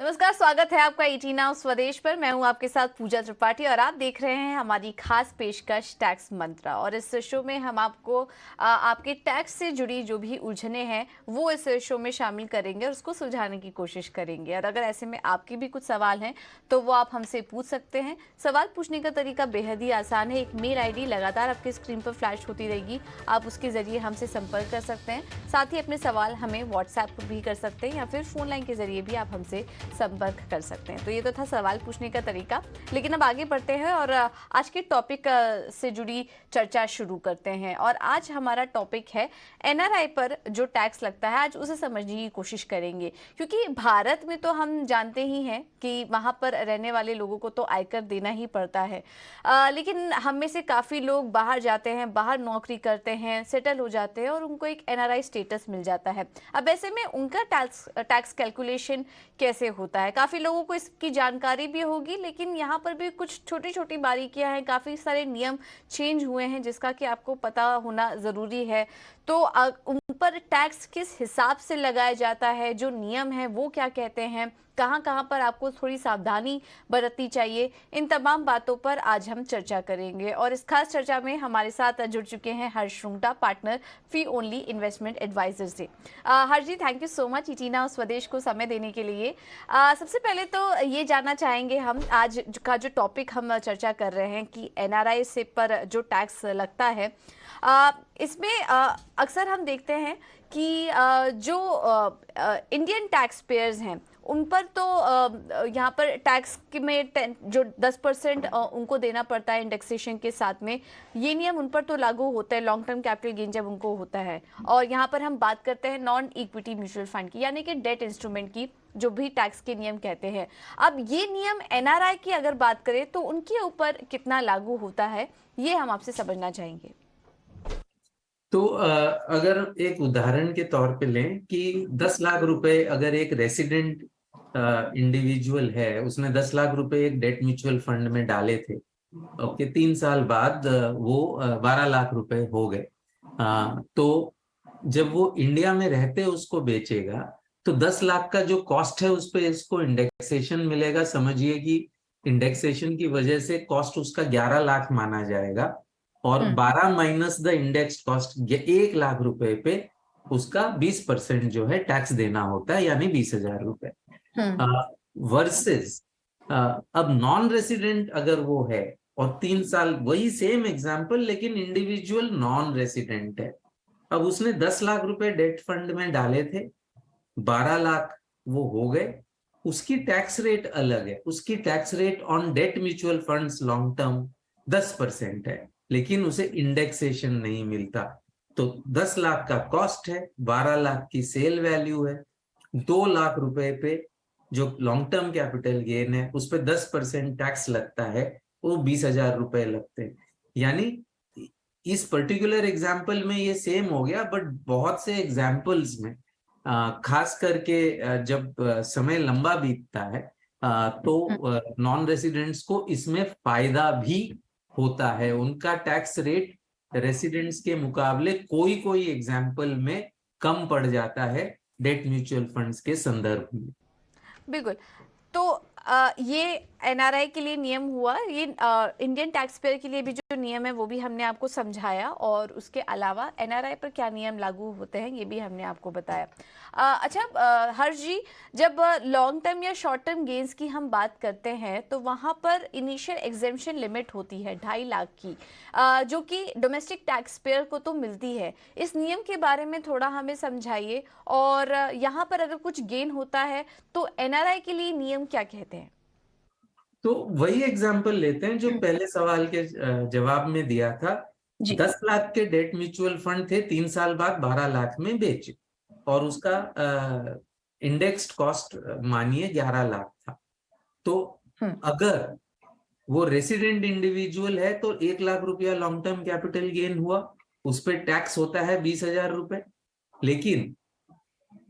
नमस्कार, स्वागत है आपका 18 नाउ स्वदेश पर। मैं हूं आपके साथ पूजा त्रिपाठी और आप देख रहे हैं हमारी खास पेशकश टैक्स मंत्र। और इस शो में हम आपको आपके टैक्स से जुड़ी जो भी उलझने हैं वो इस शो में शामिल करेंगे और उसको सुलझाने की कोशिश करेंगे। और अगर ऐसे में आपके भी कुछ सवाल हैं तो वो आप हमसे पूछ सकते हैं। सवाल पूछने का तरीका बेहद ही आसान है। एक मेल ID लगातार आपकी स्क्रीन पर फ्लैश होती रहेगी, आप उसके जरिए हमसे संपर्क कर सकते हैं। साथ ही अपने सवाल हमें व्हाट्सएप भी कर सकते हैं या फिर फोन लाइन के जरिए भी आप हमसे संपर्क कर सकते हैं। तो ये तो था सवाल पूछने का तरीका, लेकिन अब आगे बढ़ते हैं और आज के टॉपिक से जुड़ी चर्चा शुरू करते हैं। और आज हमारा टॉपिक है NRI पर जो टैक्स लगता है, आज उसे समझने की कोशिश करेंगे। क्योंकि भारत में तो हम जानते ही हैं कि वहाँ पर रहने वाले लोगों को तो आयकर देना ही पड़ता है, लेकिन हम में से काफ़ी लोग बाहर जाते हैं, बाहर नौकरी करते हैं, सेटल हो जाते हैं और उनको एक NRI स्टेटस मिल जाता है। अब ऐसे में उनका टैक्स कैलकुलेशन कैसे होता है, काफ़ी लोगों को इसकी जानकारी भी होगी, लेकिन यहाँ पर भी कुछ छोटी छोटी बारीकियां हैं, काफ़ी सारे नियम चेंज हुए हैं जिसका कि आपको पता होना ज़रूरी है। तो उन पर टैक्स किस हिसाब से लगाया जाता है, जो नियम है वो क्या कहते हैं, कहाँ कहाँ पर आपको थोड़ी सावधानी बरतनी चाहिए, इन तमाम बातों पर आज हम चर्चा करेंगे। और इस खास चर्चा में हमारे साथ जुड़ चुके हैं हर्ष रुंगटा, पार्टनर फी ओनली इन्वेस्टमेंट एडवाइजर से। हर्ष जी, थैंक यू सो मच इटीना स्वदेश को समय देने के लिए। सबसे पहले तो ये जानना चाहेंगे हम, आज का जो टॉपिक हम चर्चा कर रहे हैं कि NRI से पर जो टैक्स लगता है, इसमें अक्सर हम देखते हैं कि जो इंडियन टैक्स पेयर्स हैं उन पर तो यहाँ पर टैक्स में जो 10% उनको देना पड़ता है इंडेक्सेशन के साथ में, ये नियम उन पर तो लागू होता है लॉन्ग टर्म कैपिटल गेन जब उनको होता है। और यहाँ पर हम बात करते हैं नॉन इक्विटी म्यूचुअल फंड की, यानी कि डेट इंस्ट्रूमेंट की, जो भी टैक्स के नियम कहते हैं। अब ये नियम NRI की अगर बात करें तो उनके ऊपर कितना लागू होता है, ये हम आपसे समझना चाहेंगे। तो अगर एक उदाहरण के तौर पे लें कि 10 लाख रुपए अगर एक रेसिडेंट इंडिविजुअल है, उसने 10 लाख रुपए एक डेट म्यूचुअल फंड में डाले थे। ओके, 3 साल बाद वो 12 लाख रुपए हो गए। तो जब वो इंडिया में रहते उसको बेचेगा तो 10 लाख का जो कॉस्ट है उस पे इसको इंडेक्सेशन मिलेगा। समझिए कि इंडेक्सेशन की वजह से कॉस्ट उसका 11 लाख माना जाएगा और 12 minus the index cost 1 lakh रुपए पे उसका 20% जो है टैक्स देना होता है, यानी 20,000 रुपए। वर्सेस अब नॉन रेसिडेंट अगर वो है और 3 साल, वही सेम एग्जाम्पल लेकिन इंडिविजुअल नॉन रेसिडेंट है। अब उसने 10 लाख रुपए डेट फंड में डाले थे, 12 लाख वो हो गए। उसकी टैक्स रेट अलग है, उसकी tax rate on debt mutual funds long term 10% है, लेकिन उसे इंडेक्सेशन नहीं मिलता। तो 10 लाख का कॉस्ट है, 12 लाख की सेल वैल्यू है, 2 लाख रुपए पे जो लॉन्ग टर्म कैपिटल गेन है उस पर 10% टैक्स लगता है, वो 20,000 रुपए लगते हैं। यानी इस पर्टिकुलर एग्जाम्पल में ये सेम हो गया, बट बहुत से एग्जाम्पल्स में खास करके जब समय लंबा बीतता है तो नॉन रेसिडेंट्स को इसमें फायदा भी होता है। उनका टैक्स रेट रेसिडेंट्स के मुकाबले कोई कोई एग्जाम्पल में कम पड़ जाता है डेट म्यूचुअल फंड्स के संदर्भ में। बिल्कुल। तो ये NRI के लिए नियम हुआ, ये इंडियन टैक्स पेयर के लिए भी जो नियम है वो भी हमने आपको समझाया, और उसके अलावा NRI पर क्या नियम लागू होते हैं ये भी हमने आपको बताया। अच्छा, हर्ष जी, जब लॉन्ग टर्म या शॉर्ट टर्म गेन्स की हम बात करते हैं तो वहाँ पर इनिशियल एग्जेम्पशन लिमिट होती है 2.5 लाख की, जो कि डोमेस्टिक टैक्स पेयर को तो मिलती है। इस नियम के बारे में थोड़ा हमें समझाइए, और यहाँ पर अगर कुछ गेन होता है तो NRI के लिए नियम क्या कहते हैं। तो वही एग्जाम्पल लेते हैं जो पहले सवाल के जवाब में दिया था। जी। 10 लाख के डेट म्यूचुअल फंड थे, 3 साल बाद 12 लाख में बेचे और उसका इंडेक्स्ड कॉस्ट मानिए 11 लाख था। तो अगर वो रेसिडेंट इंडिविजुअल है तो 1 लाख रुपया लॉन्ग टर्म कैपिटल गेन हुआ, उस पर टैक्स होता है 20,000 रुपए। लेकिन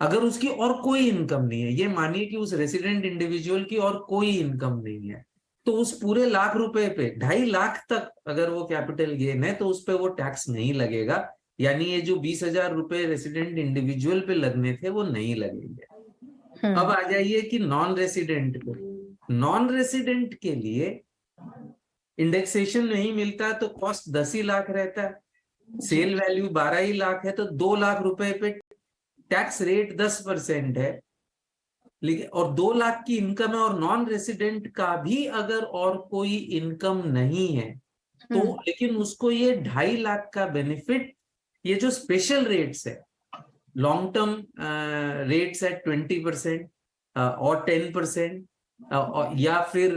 अगर उसकी और कोई इनकम नहीं है, ये मानिए कि उस रेसिडेंट इंडिविजुअल की और कोई इनकम नहीं है, तो उस पूरे लाख रुपए पे 2.5 लाख तक अगर वो कैपिटल गेन है तो उस पे वो टैक्स नहीं लगेगा। यानी ये जो 20,000 रुपए रेसिडेंट इंडिविजुअल पे लगने थे वो नहीं लगेंगे। अब आ जाइए कि नॉन रेसिडेंट पे। नॉन रेसिडेंट के लिए इंडेक्सेशन नहीं मिलता तो कॉस्ट 10 ही लाख रहता है, सेल वैल्यू 12 ही लाख है, तो 2 लाख रुपए पे टैक्स रेट 10% है। लेकिन और 2 लाख की इनकम है, और नॉन रेसिडेंट का भी अगर और कोई इनकम नहीं है तो लेकिन उसको ये 2.5 लाख का बेनिफिट, ये जो स्पेशल रेट्स है, लॉन्ग टर्म रेट्स है 20% और 10%, या फिर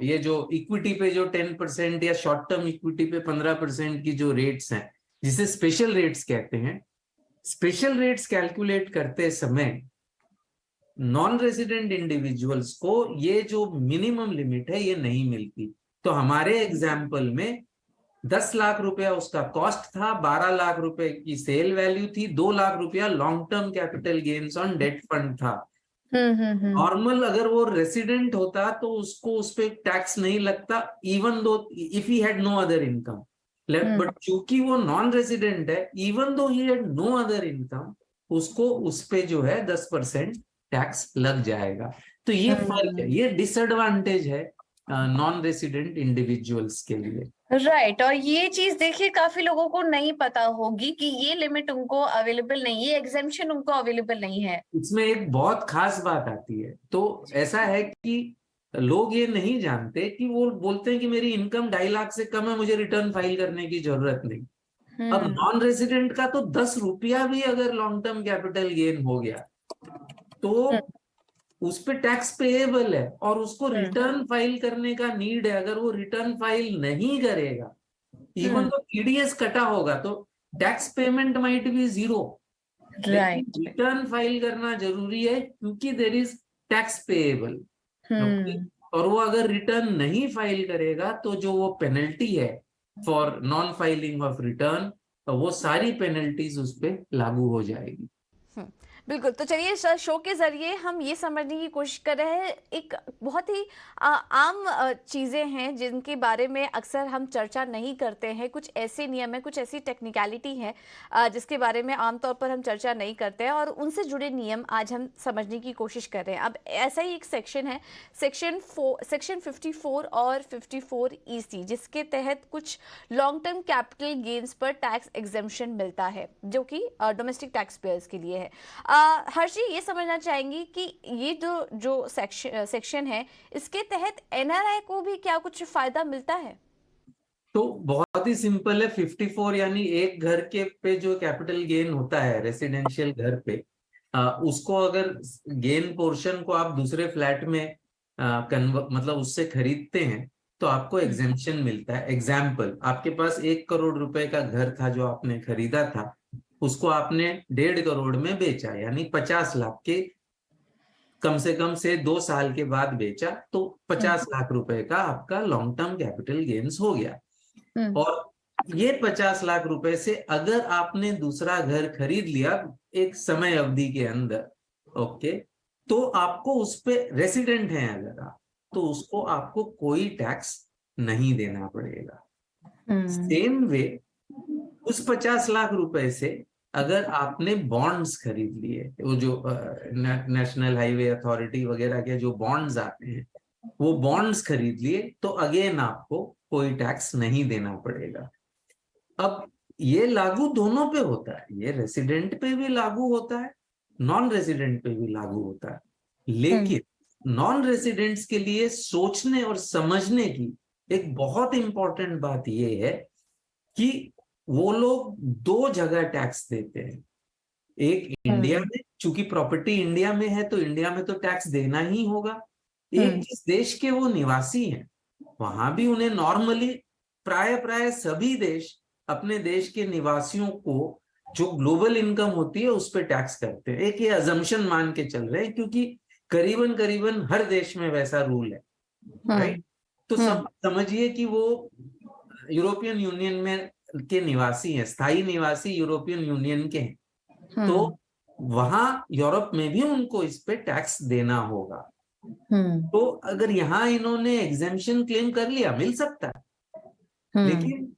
ये जो इक्विटी पे जो 10% या शॉर्ट टर्म इक्विटी पे 15% की जो रेट्स हैं, जिसे स्पेशल रेट्स कहते हैं, स्पेशल रेट्स कैलकुलेट करते समय नॉन रेजिडेंट इंडिविजुअल्स को ये जो मिनिमम लिमिट है ये नहीं मिलती। तो हमारे एग्जाम्पल में 10 लाख रुपया उसका कॉस्ट था, 12 लाख रुपए की सेल वैल्यू थी, 2 लाख रुपया long term capital gains on debt fund था। नॉर्मल अगर वो रेसिडेंट होता तो उसको उस पर टैक्स नहीं लगता, even though if he had no other income. But चूंकि वो नॉन रेसिडेंट है, even though he had no other income, उसको उस पे जो है 10% टैक्स लग जाएगा। तो ये फर्क है, ये डिसएडवांटेज है नॉन रेसिडेंट इंडिविजुअल्स के लिए। राइट और ये चीज देखिए काफी लोगों को नहीं पता होगी कि ये लिमिट उनको अवेलेबल नहीं है, एग्जेम्पशन उनको अवेलेबल नहीं है। इसमें एक बहुत खास बात आती है। तो ऐसा है कि लोग ये नहीं जानते कि वो बोलते हैं कि मेरी इनकम 2.5 लाख से कम है, मुझे रिटर्न फाइल करने की जरूरत नहीं। अब नॉन रेसिडेंट का तो 10 रुपया भी अगर लॉन्ग टर्म कैपिटल गेन हो गया तो उस पे टैक्स पेएबल है, और उसको रिटर्न फाइल करने का नीड है। अगर वो रिटर्न फाइल नहीं करेगा, इवन तो टीडीएस कटा होगा, तो टैक्स पेमेंट माइट बी 0, लेकिन रिटर्न फाइल करना जरूरी है क्योंकि देयर इज टैक्स पेएबल। और वो अगर रिटर्न नहीं फाइल करेगा तो जो वो पेनल्टी है for non filing of return, वो सारी पेनल्टीज उस पर लागू हो जाएगी। बिल्कुल। तो चलिए इस शो के ज़रिए हम ये समझने की कोशिश कर रहे हैं, एक बहुत ही आम चीज़ें हैं जिनके बारे में अक्सर हम चर्चा नहीं करते हैं। कुछ ऐसे नियम हैं, कुछ ऐसी टेक्निकलिटी है जिसके बारे में आमतौर पर हम चर्चा नहीं करते हैं, और उनसे जुड़े नियम आज हम समझने की कोशिश कर रहे हैं। अब ऐसा ही एक सेक्शन है, सेक्शन 54 और 54EC, जिसके तहत कुछ लॉन्ग टर्म कैपिटल गेन्स पर टैक्स एग्जेम्पशन मिलता है, जो कि डोमेस्टिक टैक्स पेयर्स के लिए है। हर्षी ये समझना चाहेंगी कि ये जो सेक्शन है, इसके तहत एनआरआई को भी क्या कुछ फायदा मिलता है? तो बहुत ही सिंपल है। 54 यानी एक घर के पे जो कैपिटल गेन होता है रेसिडेंशियल घर पे, उसको अगर गेन पोर्शन को आप दूसरे फ्लैट में मतलब उससे खरीदते हैं तो आपको एग्जेम्पशन मिलता है। एग्जाम्पल, आपके पास 1 करोड़ रुपए का घर था जो आपने खरीदा था, उसको आपने 1.5 करोड़ में बेचा, यानी 50 लाख के कम से कम से 2 साल के बाद बेचा, तो 50 लाख रुपए का आपका लॉन्ग टर्म कैपिटल गेन्स हो गया। और ये 50 लाख रुपए से अगर आपने दूसरा घर खरीद लिया एक समय अवधि के अंदर, ओके, तो आपको उस पे रेसिडेंट हैं अगर आप, तो उसको आपको कोई टैक्स नहीं देना पड़ेगा। सेम वे उस 50 लाख रुपए से अगर आपने बॉन्ड्स खरीद लिए, वो जो नेशनल हाईवे अथॉरिटी वगैरह के जो बॉन्ड्स आते हैं, वो बॉन्ड्स खरीद लिए, तो अगेन आपको कोई टैक्स नहीं देना पड़ेगा। अब ये लागू दोनों पे होता है, ये रेसिडेंट पे भी लागू होता है, नॉन रेसिडेंट पे भी लागू होता है। लेकिन नॉन रेसिडेंट्स के लिए सोचने और समझने की एक बहुत इंपॉर्टेंट बात ये है कि वो लोग 2 जगह टैक्स देते हैं। एक इंडिया में, चूंकि प्रॉपर्टी इंडिया में है तो इंडिया में तो टैक्स देना ही होगा। एक जिस देश के वो निवासी हैं वहां भी उन्हें नॉर्मली प्राय सभी देश अपने देश के निवासियों को जो ग्लोबल इनकम होती है उस पर टैक्स करते हैं। एक ये अजम्पशन मान के चल रहे हैं क्योंकि करीबन हर देश में वैसा रूल है, राइट। तो सब समझिए कि वो यूरोपियन यूनियन में के निवासी हैं, स्थायी निवासी यूरोपियन यूनियन के हैं, तो वहां यूरोप में भी उनको इस पे टैक्स देना होगा। तो अगर यहाँ इन्होंने एग्जेम्पशन क्लेम कर लिया, मिल सकता है, लेकिन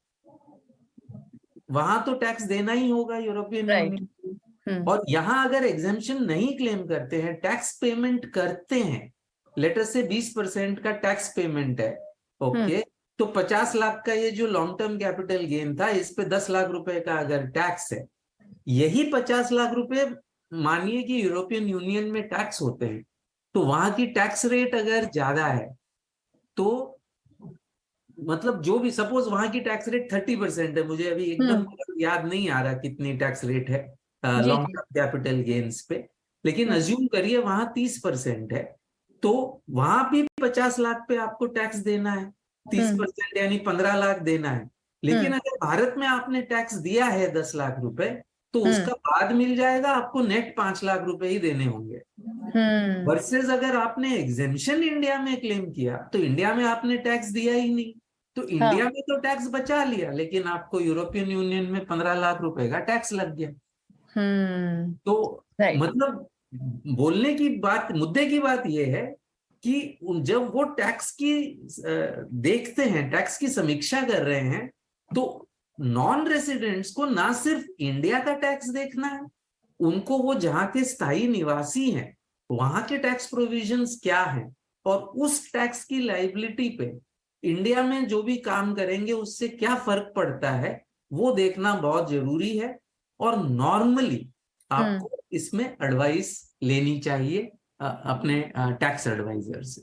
वहां तो टैक्स देना ही होगा यूरोपियन यूनियन। और यहाँ अगर एग्जेम्पशन नहीं क्लेम करते हैं, टैक्स पेमेंट करते हैं, लेटर से 20% का टैक्स पेमेंट है, ओके, तो 50 लाख का ये जो लॉन्ग टर्म कैपिटल गेन था, इस पे 10 लाख रुपए का अगर टैक्स है, यही 50 लाख रुपए मानिए कि यूरोपियन यूनियन में टैक्स होते हैं, तो वहां की टैक्स रेट अगर ज्यादा है, तो मतलब जो भी, सपोज वहां की टैक्स रेट 30% है, मुझे अभी एकदम याद नहीं आ रहा कितनी टैक्स रेट है जी लॉन्ग जी टर्म कैपिटल गेन्स पे, लेकिन हम्म अज्यूम करिए वहां 30% है, तो वहां भी 50 लाख पे आपको टैक्स देना है, 30% यानी 15 लाख देना है। लेकिन अगर भारत में आपने टैक्स दिया है 10 लाख रुपए, तो उसका बाद मिल जाएगा, आपको नेट 5 लाख रुपए ही देने होंगे। वर्सेस अगर आपने एग्जेम्पशन इंडिया में क्लेम किया, तो इंडिया में आपने टैक्स दिया ही नहीं, तो इंडिया में तो टैक्स बचा लिया, लेकिन आपको यूरोपियन यूनियन में 15 लाख रुपए का टैक्स लग गया। तो राइट मतलब बोलने की बात, मुद्दे की बात यह है कि जब वो टैक्स की देखते हैं, टैक्स की समीक्षा कर रहे हैं, तो नॉन रेसिडेंट्स को ना सिर्फ इंडिया का टैक्स देखना है, उनको वो जहां के स्थायी निवासी हैं वहां के टैक्स प्रोविजंस क्या हैं, और उस टैक्स की लाइबिलिटी पे इंडिया में जो भी काम करेंगे उससे क्या फर्क पड़ता है, वो देखना बहुत जरूरी है। और नॉर्मली आपको इसमें एडवाइस लेनी चाहिए अपने टैक्स एडवाइजर से।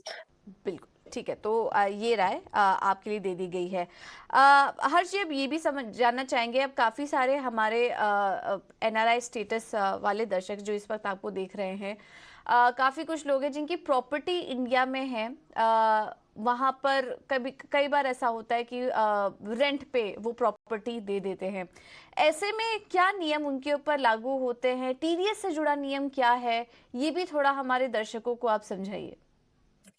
बिल्कुल ठीक है। तो ये राय आपके लिए दे दी गई है। हर्ष जी, अब ये भी समझ जानना चाहेंगे, अब काफ़ी सारे हमारे एनआरआई स्टेटस वाले दर्शक जो इस वक्त आपको देख रहे हैं, काफ़ी कुछ लोग हैं जिनकी प्रॉपर्टी इंडिया में है, वहाँ पर कई बार ऐसा होता है कि रेंट पे वो प्रॉपर्टी दे देते हैं। ऐसे में क्या नियम उनके ऊपर लागू होते हैं, टीडीएस से जुड़ा नियम क्या है, ये भी थोड़ा हमारे दर्शकों को आप समझाइए।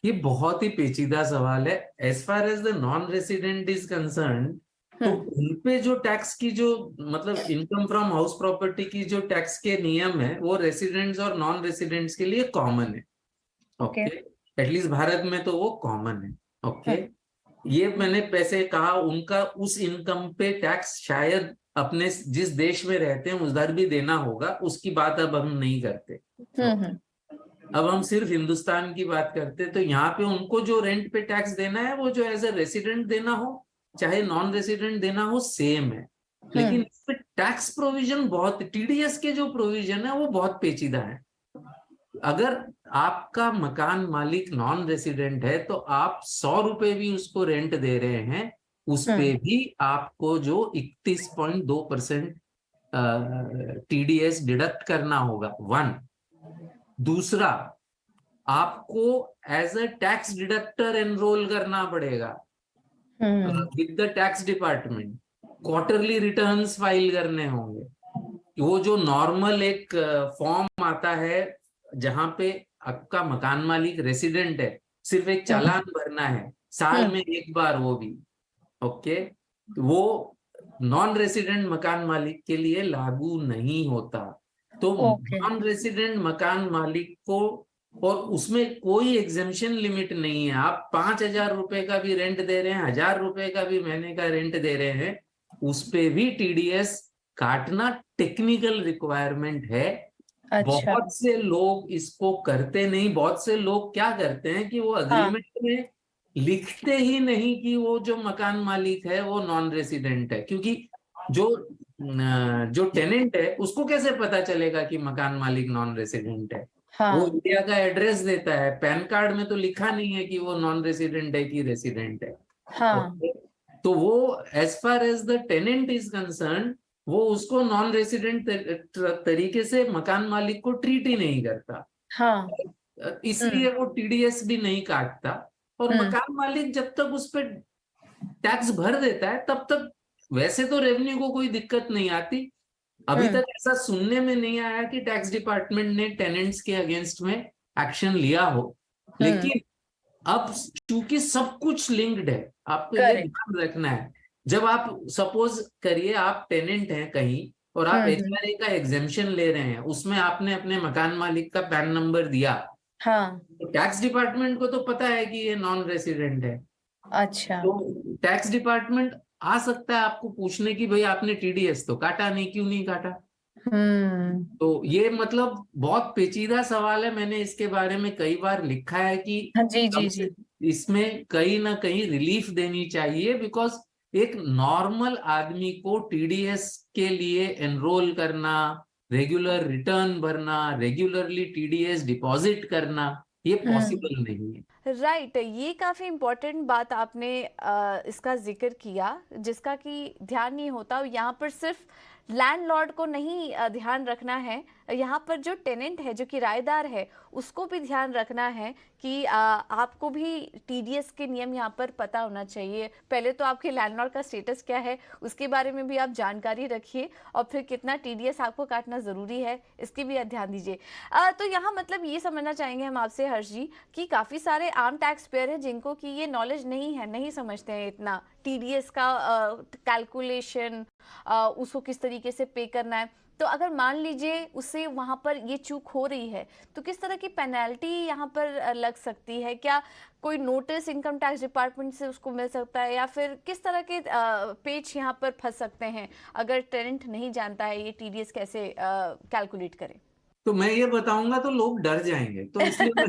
ये बहुत ही पेचीदा सवाल है। As far as the non resident is concern, तो उनपे जो टैक्स की जो मतलब इनकम फ्रॉम हाउस प्रॉपर्टी की जो टैक्स के नियम है, वो रेसिडेंट्स और नॉन रेसिडेंट्स के लिए कॉमन है, ओके, एटलीस्ट भारत में तो वो कॉमन है, ओके। ये मैंने पैसे कहा, उनका उस इनकम पे टैक्स शायद अपने जिस देश में रहते हैं उधर भी देना होगा, उसकी बात अब हम नहीं करते। अब हम सिर्फ हिंदुस्तान की बात करते हैं, तो यहाँ पे उनको जो रेंट पे टैक्स देना है, वो जो एज ए रेसिडेंट देना हो चाहे नॉन रेसिडेंट देना हो, सेम है। लेकिन इस पे टैक्स प्रोविजन बहुत, टीडीएस के जो प्रोविजन है वो बहुत पेचीदा है। अगर आपका मकान मालिक नॉन रेसिडेंट है, तो आप 100 रुपए भी उसको रेंट दे रहे हैं, उस पे भी आपको जो 31.2% टीडीएस डिडक्ट करना होगा, वन। दूसरा, आपको as a tax deductor enrol करना पड़ेगा with the tax department, quarterly returns file करने होंगे। वो जो नॉर्मल एक फॉर्म आता है जहां पे आपका मकान मालिक रेसिडेंट है, सिर्फ एक चालान भरना है साल में एक बार, वो भी ओके, वो नॉन रेसिडेंट मकान मालिक के लिए लागू नहीं होता। तो नॉन रेसिडेंट मकान मालिक को, और उसमें कोई एग्जेम्पशन लिमिट नहीं है, आप 5,000 रुपए का भी रेंट दे रहे हैं, 1,000 रुपए का भी महीने का रेंट दे रहे हैं, उस पे भी टीडीएस काटना टेक्निकल रिक्वायरमेंट है। बहुत से लोग इसको करते नहीं। बहुत से लोग क्या करते हैं कि वो अग्रीमेंट में लिखते ही नहीं कि वो जो मकान मालिक है वो नॉन रेसिडेंट है, क्योंकि जो टेनेंट है उसको कैसे पता चलेगा कि मकान मालिक नॉन रेसिडेंट है। वो इंडिया का एड्रेस देता है, पैन कार्ड में तो लिखा नहीं है कि वो नॉन रेसिडेंट है कि रेसिडेंट है। Okay? तो वो as far as the tenant is concern, वो उसको नॉन रेसिडेंट तरीके से मकान मालिक को ट्रीट ही नहीं करता, इसलिए वो टीडीएस भी नहीं काटता। और मकान मालिक जब तक उस पर टैक्स भर देता है, तब तक वैसे तो रेवेन्यू को कोई दिक्कत नहीं आती। अभी तक ऐसा सुनने में नहीं आया कि टैक्स डिपार्टमेंट ने टेनेंट्स के अगेंस्ट में एक्शन लिया हो। लेकिन अब चूंकि सब कुछ लिंक्ड है, आपको ये ध्यान रखना है। जब आप सपोज करिए आप टेनेंट हैं कहीं और आप एचआरए का एग्जेम्पशन ले रहे हैं, उसमें आपने अपने मकान मालिक का पैन नंबर दिया, तो टैक्स डिपार्टमेंट को तो पता है कि ये नॉन रेसिडेंट है। अच्छा। तो टैक्स डिपार्टमेंट आ सकता है आपको पूछने की भाई आपने टीडीएस तो काटा नहीं, क्यों नहीं काटा। तो ये मतलब बहुत पेचीदा सवाल है, मैंने इसके बारे में कई बार लिखा है कि हाँ, जी कम जी से जी। इसमें कहीं ना कहीं रिलीफ देनी चाहिए, बिकॉज एक नॉर्मल आदमी को टीडीएस के लिए एनरोल करना, रेगुलर रिटर्न भरना, रेगुलरली टीडीएस डिपॉजिट करना, ये पॉसिबल नहीं है। राइट, ये काफ़ी इम्पोर्टेंट बात आपने इसका जिक्र किया, जिसका कि ध्यान नहीं होता। यहाँ पर सिर्फ लैंडलॉर्ड को नहीं ध्यान रखना है, यहाँ पर जो टेनेंट है, जो किराएदार है, उसको भी ध्यान रखना है कि आपको भी टीडीएस के नियम यहाँ पर पता होना चाहिए। पहले तो आपके लैंडलॉर्ड का स्टेटस क्या है, उसके बारे में भी आप जानकारी रखिए, और फिर कितना टीडीएस आपको काटना ज़रूरी है, इसकी भी आप ध्यान दीजिए। तो यहाँ मतलब ये समझना चाहेंगे हम आपसे हर्ष जी कि काफ़ी सारे आम टैक्स पेयर हैं जिनको कि ये नॉलेज नहीं है, नहीं समझते हैं इतना टीडीएस का कैलकुलेशन, उसको किस तरीके से पे करना है। तो अगर मान लीजिए उससे वहाँ पर ये चूक हो रही है, तो किस तरह की पेनल्टी यहाँ पर लग सकती है? क्या कोई नोटिस इनकम टैक्स डिपार्टमेंट से उसको मिल सकता है, या फिर किस तरह के पेज यहाँ पर फंस सकते हैं अगर टेनेंट नहीं जानता है ये टीडीएस कैसे कैलकुलेट करे? तो मैं ये बताऊंगा तो लोग डर जाएंगे, तो इसलिए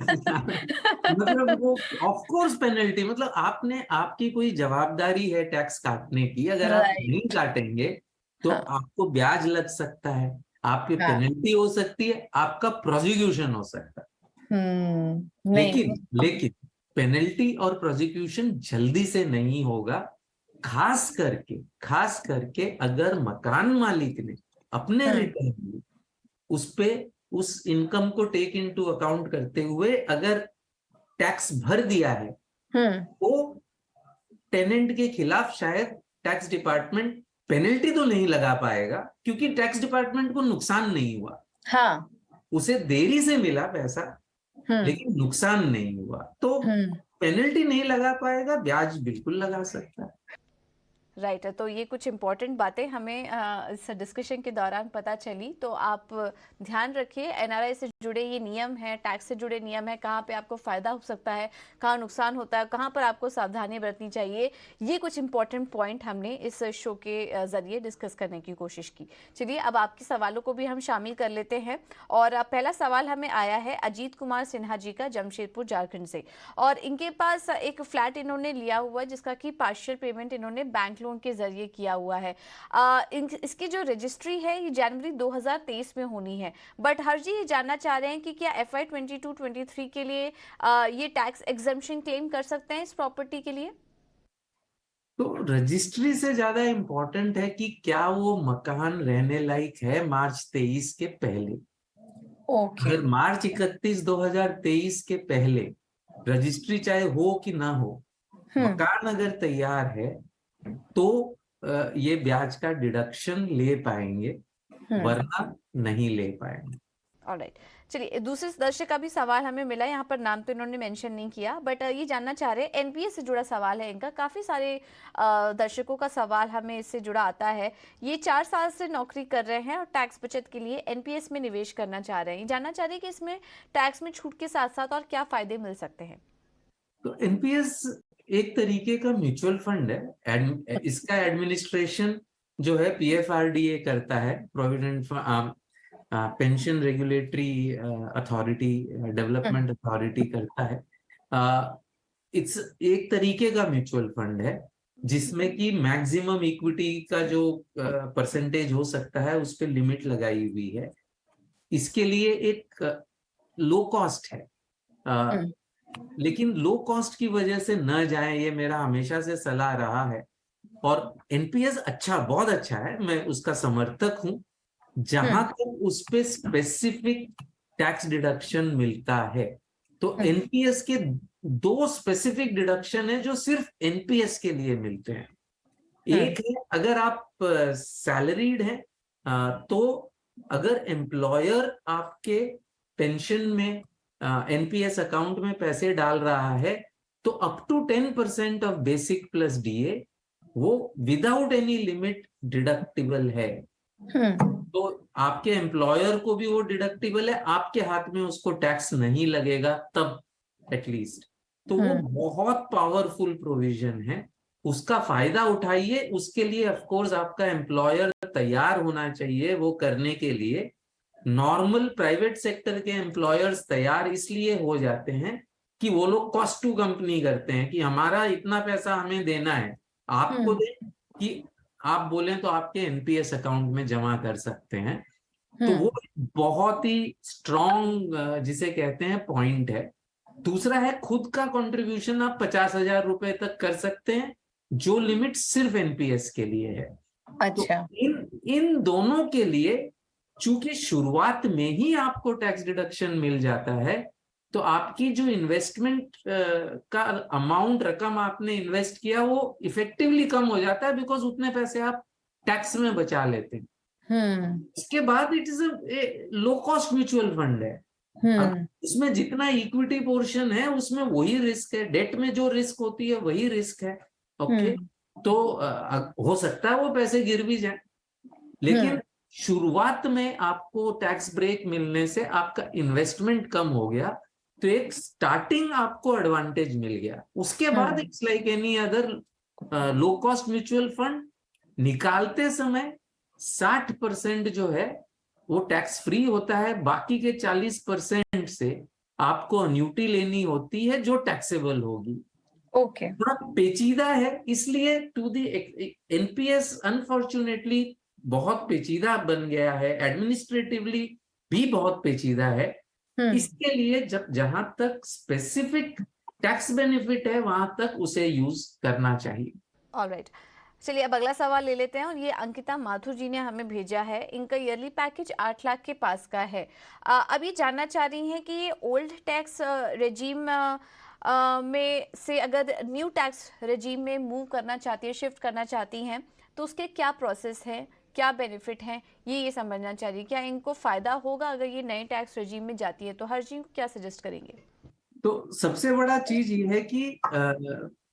मतलब वो ऑफ कोर्स पेनल्टी, मतलब आपने, आपकी कोई जवाबदारी है टैक्स काटने की, अगर आप नहीं राइट। काटेंगे तो हाँ आपको ब्याज लग सकता है, आपकी हाँ। पेनल्टी हो सकती है, आपका प्रोसिक्यूशन हो सकता है। नहीं। लेकिन लेकिन पेनल्टी और प्रोसिक्यूशन जल्दी से नहीं होगा, खास करके अगर मकान मालिक ने अपने हम्म रिटर्न में उस पे, उस इनकम को टेक इनटू अकाउंट करते हुए अगर टैक्स भर दिया है, हम्म तो टेनेंट के खिलाफ शायद टैक्स डिपार्टमेंट पेनल्टी तो नहीं लगा पाएगा, क्योंकि टैक्स डिपार्टमेंट को नुकसान नहीं हुआ, हाँ। उसे देरी से मिला पैसा हम्म लेकिन नुकसान नहीं हुआ, तो हम्म पेनल्टी नहीं लगा पाएगा, ब्याज बिल्कुल लगा सकता है। राइट है। तो ये कुछ इम्पोर्टेंट बातें हमें इस डिस्कशन के दौरान पता चली, तो आप ध्यान रखिए। एनआरआई से जुड़े ये नियम है, टैक्स से जुड़े नियम है, कहाँ पे आपको फ़ायदा हो सकता है, कहाँ नुकसान होता है, कहाँ पर आपको सावधानी बरतनी चाहिए, ये कुछ इंपॉर्टेंट पॉइंट हमने इस शो के ज़रिए डिस्कस करने की कोशिश की। चलिए अब आपके सवालों को भी हम शामिल कर लेते हैं, और पहला सवाल हमें आया है अजीत कुमार सिन्हा जी का, जमशेदपुर झारखंड से। और इनके पास एक फ्लैट इन्होंने लिया हुआ है, जिसका कि पार्शियल पेमेंट इन्होंने बैंक लोन के जरिए किया हुआ है। इसकी जो रजिस्ट्री है ये जनवरी 2023 में होनी है। बट हर जी ये जानना चाह रहे हैं कि क्या FY 22-23 के लिए ये टैक्स एग्जम्पशन क्लेम कर सकते हैं इस प्रॉपर्टी के लिए? तो रजिस्ट्री से ज्यादा इंपॉर्टेंट है कि क्या वो मकान रहने लायक है मार्च 23 के पहले। ओके। अगर मार्च 31 2023 के पहले रजिस्ट्री चाहे हो कि ना हो, हम्म मकान अगर तैयार है, तो ये ब्याज का डिडक्शन ले पाएंगे, हम्म वरना नहीं ले पाएंगे। ऑलराइट। चलिए दूसरे दर्शक का भी सवाल हमें मिला, यहाँ पर नाम तो इन्होंने मेंशन नहीं किया, बट ये जानना चाह रहे हैं, एनपीएस से जुड़ा सवाल है इनका। काफ़ी सारे दर्शकों का सवाल हमें इससे जुड़ा आता है। ये 4 साल से नौकरी कर रहे हैं और टैक्स बचत के लिए एनपीएस में निवेश करना चाह रहे हैं। ये जानना चाह रहे हैं कि इसमें टैक्स में छूट के साथ साथ और क्या फ़ायदे मिल सकते हैं? तो एनपीएस एक तरीके का म्यूचुअल फंड है। इसका एडमिनिस्ट्रेशन जो है पीएफआरडीए करता है, provident pension regulatory authority, development authority करता है। इट्स एक तरीके का म्यूचुअल फंड है जिसमें कि मैक्सिमम इक्विटी का जो परसेंटेज हो सकता है उस पर लिमिट लगाई हुई है। इसके लिए एक लो कॉस्ट है, हम्म लेकिन लो कॉस्ट की वजह से न जाए, ये मेरा हमेशा से सलाह रहा है। और एनपीएस अच्छा, बहुत अच्छा है, मैं उसका समर्थक हूं, जहां हम्म तक उस पे स्पेसिफिक टैक्स डिडक्शन मिलता है। तो हम्म एनपीएस के दो स्पेसिफिक डिडक्शन है जो सिर्फ एनपीएस के लिए मिलते हैं। हम्म एक है अगर आप सैलरीड हैं, तो अगर एम्प्लॉयर आपके पेंशन में एनपीएस अकाउंट में पैसे डाल रहा है, तो up to 10% of basic plus DA वो विदाउट एनी लिमिट डिडक्टिबल है। तो आपके एम्प्लॉयर को भी वो डिडक्टिबल है, आपके हाथ में उसको टैक्स नहीं लगेगा तब एटलीस्ट। तो वो हम्म बहुत पावरफुल प्रोविजन है, उसका फायदा उठाइए। उसके लिए ऑफ कोर्स आपका एम्प्लॉयर तैयार होना चाहिए वो करने के लिए। नॉर्मल प्राइवेट सेक्टर के एम्प्लॉयर्स तैयार इसलिए हो जाते हैं कि वो लोग कॉस्ट टू कंपनी करते हैं कि हमारा इतना पैसा हमें देना है, आपको दे कि आप बोलें तो आपके एनपीएस अकाउंट में जमा कर सकते हैं। तो वो बहुत ही स्ट्रॉन्ग जिसे कहते हैं पॉइंट है। दूसरा है खुद का कंट्रीब्यूशन आप 50,000 रुपए तक कर सकते हैं, जो लिमिट सिर्फ एनपीएस के लिए है। तो अच्छा। इन इन दोनों के लिए चूंकि शुरुआत में ही आपको टैक्स डिडक्शन मिल जाता है, तो आपकी जो इन्वेस्टमेंट का अमाउंट, रकम आपने इन्वेस्ट किया, वो इफेक्टिवली कम हो जाता है, बिकॉज उतने पैसे आप टैक्स में बचा लेते हैं। इसके बाद it is a low cost mutual fund है। अब उसमें जितना इक्विटी पोर्शन है उसमें वही रिस्क है, डेट में जो रिस्क होती है वही रिस्क है। ओके, तो हो सकता है वो पैसे गिर भी जाए, लेकिन शुरुआत में आपको टैक्स ब्रेक मिलने से आपका इन्वेस्टमेंट कम हो गया, तो एक स्टार्टिंग आपको एडवांटेज मिल गया। उसके बाद it's like any other low cost mutual fund, निकालते समय 60% जो है वो टैक्स फ्री होता है, बाकी के 40% से आपको अन्यूटी लेनी होती है जो टैक्सेबल होगी। ओके। थोड़ा पेचीदा है, इसलिए टू दी एनपीएस अनफॉर्चुनेटली बहुत पेचीदा बन गया है, एडमिनिस्ट्रेटिवली भी बहुत पेचीदा है। इसके लिए जहां तक स्पेसिफिक टैक्स बेनिफिट है वहां तक उसे यूज करना चाहिए। ऑलराइट, चलिए अब अगला सवाल ले लेते हैं, और ये अंकिता माथुर जी ने हमें भेजा है। इनका ईयरली पैकेज 8 लाख के पास का है। अभी जानना चाह रही हैं कि ये ओल्ड टैक्स रेजीम में से अगर न्यू टैक्स रेजीम में मूव करना चाहती है, शिफ्ट करना चाहती हैं, तो उसके क्या प्रोसेस है, क्या बेनिफिट हैं, ये समझना चाह रही है। क्या इनको फायदा होगा अगर ये नए टैक्स रेजीम में जाती है? तो हर जी को क्या सजेस्ट करेंगे? तो सबसे बड़ा चीज ये है कि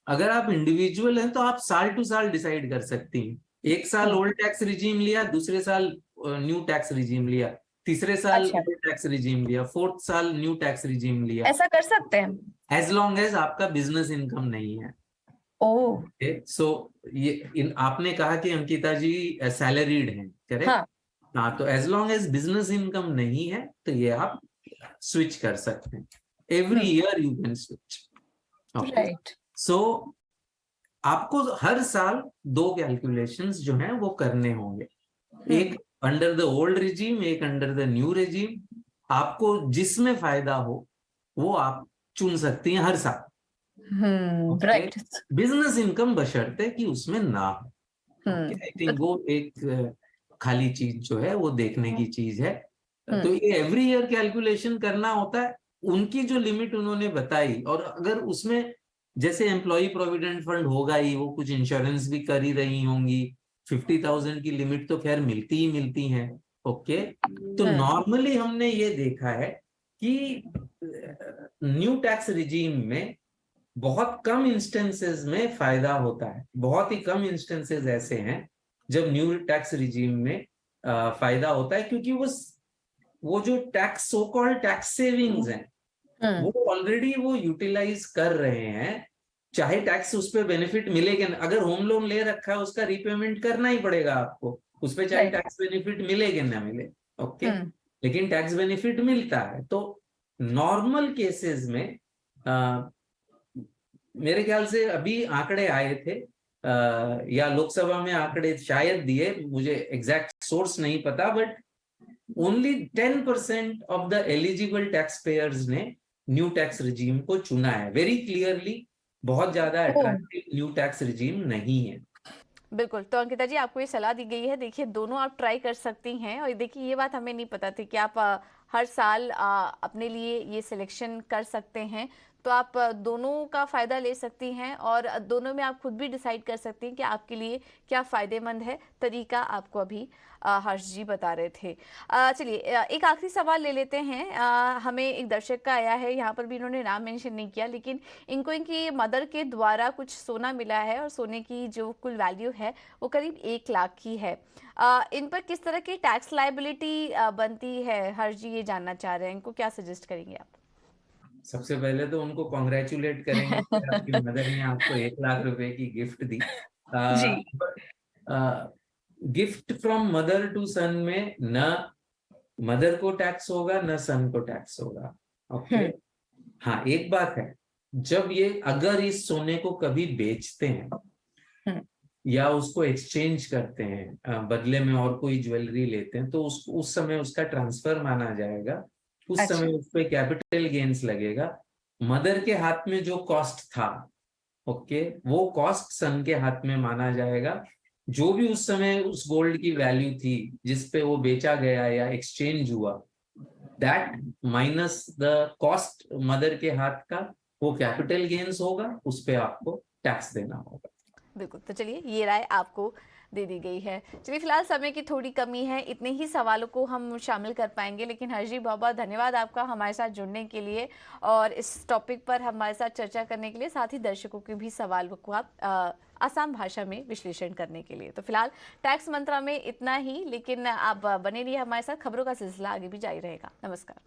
अगर आप इंडिविजुअल हैं तो आप साल टू साल डिसाइड कर सकती हैं। एक साल ओल्ड टैक्स रिजीम लिया, दूसरे साल न्यू टैक्स रिजीम लिया, तीसरे साल ओल्ड टैक्स रिजीम लिया, फोर्थ साल न्यू टैक्स रिजीम लिया। ऐसा कर सकते हैं एज लॉन्ग एज आपका बिजनेस इनकम नहीं है। ओह। सो ये आपने कहा कि अंकिता जी सैलरीड हैं, करेक्ट? हाँ, तो as long as business income नहीं है तो ये आप स्विच कर सकते हैं। Every year you can switch. Right. So आपको हर साल 2 कैलकुलेशंस जो हैं वो करने होंगे, एक अंडर द ओल्ड रिजीम, एक अंडर द न्यू रिजीम। आपको जिसमें फायदा हो वो आप चुन सकती हैं हर साल। राइट। बिजनेस इनकम बशर्ते कि उसमें ना हो। आई थिंक वो एक खाली चीज जो है वो देखने की चीज है। तो ये एवरी ईयर कैलकुलेशन करना होता है। उनकी जो लिमिट उन्होंने बताई, और अगर उसमें जैसे एम्प्लॉय प्रोविडेंट फंड होगा ही, वो कुछ इंश्योरेंस भी कर ही रही होंगी, 50,000 की लिमिट तो खैर मिलती ही मिलती है। ओके, तो नॉर्मली हमने ये देखा है कि न्यू टैक्स रिजीम में बहुत कम इंस्टेंसेस में फायदा होता है। बहुत ही कम इंस्टेंसेस ऐसे हैं जब न्यू टैक्स रिजीम में फायदा होता है, क्योंकि वो जो tax so called tax savings हैं वो ऑलरेडी वो यूटिलाइज कर रहे हैं। चाहे टैक्स उस पर बेनिफिट मिलेगा, अगर होम लोन ले रखा है उसका रीपेमेंट करना ही पड़ेगा आपको, उस पर चाहे टैक्स बेनिफिट मिलेगा ना मिले। ओके, लेकिन टैक्स बेनिफिट मिलता है। तो नॉर्मल केसेस में मेरे ख्याल से अभी आंकड़े आए थे या लोकसभा में आंकड़े शायद दिए, मुझे एग्जैक्ट सोर्स नहीं पता, but only 10% of the eligible tax payers ने न्यू टैक्स रिजीम को चुना है। वेरी क्लियरली बहुत ज्यादा अट्रैक्टिव न्यू टैक्स रिजीम नहीं है। बिल्कुल, तो अंकिता जी आपको ये सलाह दी गई है। देखिए दोनों आप ट्राई कर सकती हैं, और देखिए ये बात हमें नहीं पता थी कि आप हर साल अपने लिए ये सिलेक्शन कर सकते हैं। तो आप दोनों का फ़ायदा ले सकती हैं, और दोनों में आप खुद भी डिसाइड कर सकती हैं कि आपके लिए क्या फ़ायदेमंद है। तरीका आपको अभी हर्ष जी बता रहे थे। चलिए एक आखिरी सवाल ले लेते हैं। हमें एक दर्शक का आया है, यहाँ पर भी इन्होंने नाम मेंशन नहीं किया, लेकिन इनको इनकी मदर के द्वारा कुछ सोना मिला है, और सोने की जो कुल वैल्यू है वो करीब 1 लाख की है। इन पर किस तरह की टैक्स लायबिलिटी बनती है? हर्ष जी ये जानना चाह रहे हैं, इनको क्या सजेस्ट करेंगे आप? सबसे पहले तो उनको कॉन्ग्रेचुलेट करेंगे कि आपकी मदर ने आपको 1 लाख रुपए की गिफ्ट दी। जी। Gift from mother to son में न मदर को टैक्स होगा न सन को टैक्स होगा। ओके। हाँ, एक बात है, जब ये अगर इस सोने को कभी बेचते हैं या उसको एक्सचेंज करते हैं, बदले में और कोई ज्वेलरी लेते हैं, तो उस समय उसका ट्रांसफर माना जाएगा। उस अच्छा। समय उस पे कैपिटल गेन्स लगेगा। मदर के हाथ में जो कॉस्ट था, ओके, वो कॉस्ट सन के हाथ में माना जाएगा। जो भी उस समय उस गोल्ड की वैल्यू थी जिस पे वो बेचा गया या एक्सचेंज हुआ, that minus the cost mother के हाथ का, वो कैपिटल गेन्स होगा, उस पे आपको टैक्स देना होगा। बिल्कुल, तो चलिए ये राय आपको दे दी गई है। चलिए फिलहाल समय की थोड़ी कमी है, इतने ही सवालों को हम शामिल कर पाएंगे, लेकिन हर्षजी बहुत बहुत धन्यवाद आपका हमारे साथ जुड़ने के लिए और इस टॉपिक पर हमारे साथ चर्चा करने के लिए, साथ ही दर्शकों के भी सवालों को आप आसान भाषा में विश्लेषण करने के लिए। तो फिलहाल टैक्स मंत्रा में इतना ही, लेकिन आप बने रहिए हमारे साथ, खबरों का सिलसिला आगे भी जारी रहेगा। नमस्कार।